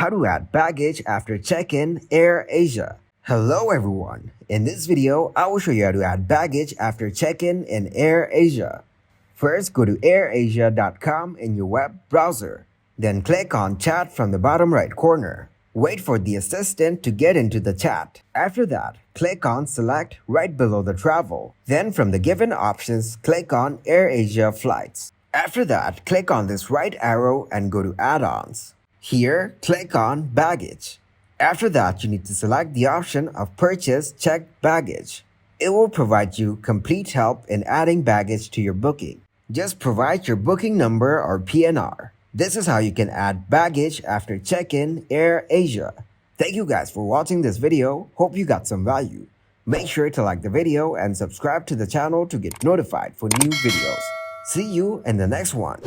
How to add baggage after check-in AirAsia. Hello everyone. In this video, I will show you how to add baggage after check-in in AirAsia. First, go to airasia.com in your web browser. Then click on Chat from the bottom right corner. Wait for the assistant to get into the chat. After that, click on Select right below the travel. Then from the given options, click on AirAsia Flights. After that, click on this right arrow and go to Add-ons. Here, click on Baggage. After that, you need to select the option of Purchase Checked Baggage. It will provide you complete help in adding baggage to your booking. Just provide your booking number or PNR. This is how you can add baggage after check-in AirAsia. Thank you guys for watching this video. Hope you got some value. Make sure to like the video and subscribe to the channel to get notified for new videos. See you in the next one.